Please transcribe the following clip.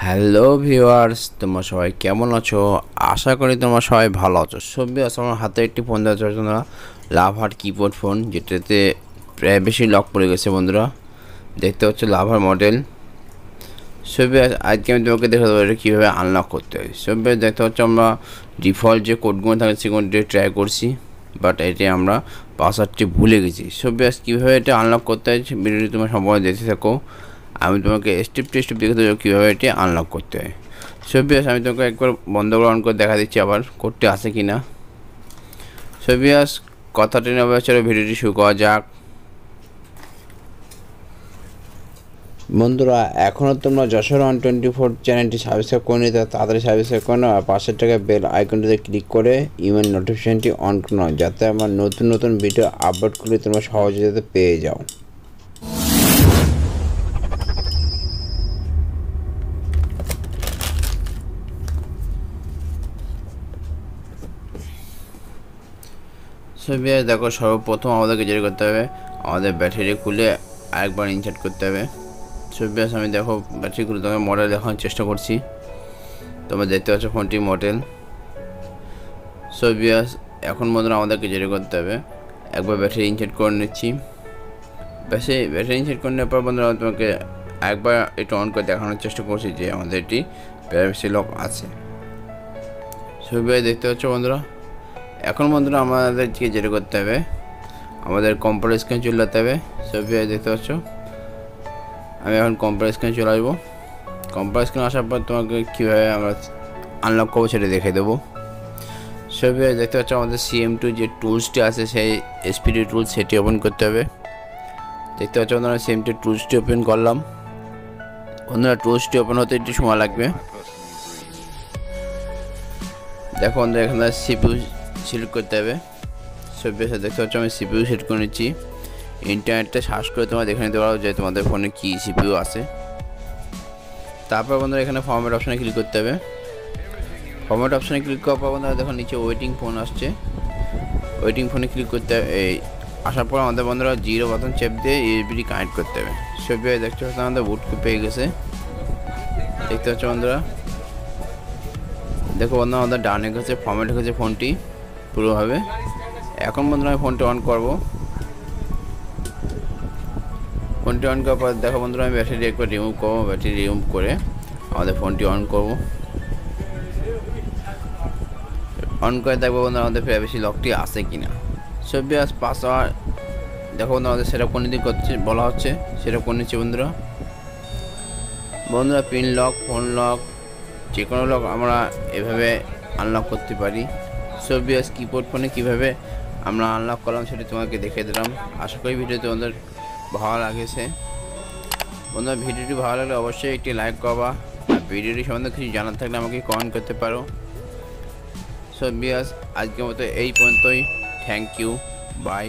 Hello viewers, তোমরা সবাই কেমন আছো? আশা করি তোমরা সবাই ভালো আছো। সবই আছে আমার হাতে একটি ফোন দেওয়া বন্ধুরা, লাভার কিবোর্ড ফোন, যেটাতে প্রায় বেশি লক পড়ে গেছে বন্ধুরা। দেখতে হচ্ছে লাভার মডেল। সবই আজকে আমি তোমাকে দেখে দেবো এটা কীভাবে আনলক করতে হয়। সবই দেখতে হচ্ছে আমরা ডিফল্ট যে কোডগুলো থাকে সেগুলো ট্রাই করছি, বাট এটি আমরা পাসওয়ার্ডটি ভুলে গেছি। সবই কীভাবে এটা আনলক করতে হয় ভিডিওটি তোমরা সম্পূর্ণ দেখতে থাকো। আমি তোমাকে স্টেপ টু স্টেপ দেখে দেবো কীভাবে এটি আনলক করতে হয়। সবিয়াস আমি তোমাকে একবার বন্ধ করে অন করে দেখা দিচ্ছি আবার করতে আসে কি না। সবিয়াস কথাটি নেবে, চলো ভিডিওটি শুরু করা যাক। বন্ধুরা, এখনও তোমরা যশোর 124 চ্যানেলটি সাবস্ক্রাইব করে নিতে তাড়াতাড়ি সাবস্ক্রাইব করে নাও, আর পাশের টাকা বেল আইকনটিতে ক্লিক করে ইমেল নোটিফিকেশনটি অন করে নাও, যাতে আমার নতুন নতুন ভিডিও আপলোড করলে তোমরা সহজে যাতে পেয়ে যাও। সবিয়াস দেখো, সর্বপ্রথম আমাদেরকে যেটা করতে হবে, আমাদের ব্যাটারি খুলে আরেকবার ইনসার্ট করতে হবে। সবিয়াস আমি দেখো ব্যাটারি খুলে তোমাকে মডেল দেখানোর চেষ্টা করছি। তোমরা দেখতে পাচ্ছ ফোনটি মডেল। সবিয়াস এখন বন্ধুরা আমাদেরকে যেটা করতে হবে, একবার ব্যাটারি ইনসার্ট করে নিচ্ছি। ব্যাটারি ইনসার্ট করে নেওয়ার পর বন্ধুরা তোমাকে একবার একটু অন করে দেখানোর চেষ্টা করছি যে আমাদের এটি প্রাইভেসি লক আছে। সবিয়াস দেখতে পাচ্ছ বন্ধুরা। এখন বন্ধুরা আমাদেরকে যেটা করতে হবে, আমাদের কম্পিউটার স্ক্রিনে চলে যেতে হবে। সবই দেখতে পাচ্ছ, আমি এখন কম্পিউটার স্ক্রিনে চলে আসবো। কম্পিউটার স্ক্রিনে আসার পর তোমাকে কীভাবে আমরা আনলক করবো সেটা দেখে দেবো। সবই দেখতে পাচ্ছ আমাদের CM2 যে টুলসটি আছে, সেই SPD টুলস সেটি ওপেন করতে হবে। দেখতে পাচ্ছ বন্ধুরা CM2 টুলসটি ওপেন করলাম। বন্ধুরা টুলসটি ওপেন হতে একটু সময় লাগবে। দেখো বন্ধুরা এখানে CPU সিলেক্ট করতে হবে। সবই দেখতে পাচ্ছ আমি CPU সেট করে নিচ্ছি। ইন্টারনেটে সার্চ করে তোমরা দেখে নিতে পারো যে তোমাদের ফোনে কী CPU আছে। তারপর বন্ধুরা এখানে ফরম্যাট অপশানে ক্লিক করতে হবে। ফরম্যাট অপশানে ক্লিক করার পর বন্ধুরা দেখো নিচে ওয়েটিং ফোন আসছে, ওয়েটিং ফোনে ক্লিক করতে হবে। এই আসার পর আমাদের বন্ধুরা 0 বাটন চেপ দিয়ে USB কানেক্ট করতে হবে। সবই দেখতে পাচ্ছ আমাদের বুট পেয়ে গেছে। দেখতে পাচ্ছ বন্ধুরা, দেখো বন্ধুরা আমাদের ডানে গেছে ফরম্যাট হয়েছে ফোনটি পুরোভাবে। এখন বন্ধুরা আমি ফোনটি অন করব। ফোনটি অন করার পর দেখো বন্ধুরা আমি ব্যাটারি একবার রিমুভ করবো। ব্যাটারি রিমুভ করে আমাদের ফোনটি অন করব। অন করে দেখবো বন্ধুরা আমাদের প্রাইভেসি লকটি আছে কিনা। সবই পাসওয়ার্ড দেখো বন্ধুরা আমাদের সেটা কোন দিক করছে বলা হচ্ছে, সেটা করে নিচ্ছি বন্ধুরা। পিন লক, ফোন লক, যে কোনো লক আমরা এভাবে আনলক করতে পারি। সবই কিবোর্ড ফোনে কীভাবে আমরা আনলক করলাম সেটা তোমাকে দেখিয়ে দিলাম। আশা করি ভিডিওটি তোমাদের ভালো লাগেছে। বন্ধুরা ভিডিওটি ভালো লাগলে অবশ্যই একটি লাইক করবা, আর ভিডিওটি সম্বন্ধে কিছু জানার থাকলে আমাকে কমেন্ট করতে পারো। সো বিয়াস আজকের মতো এই পর্যন্তই। Thank you, by.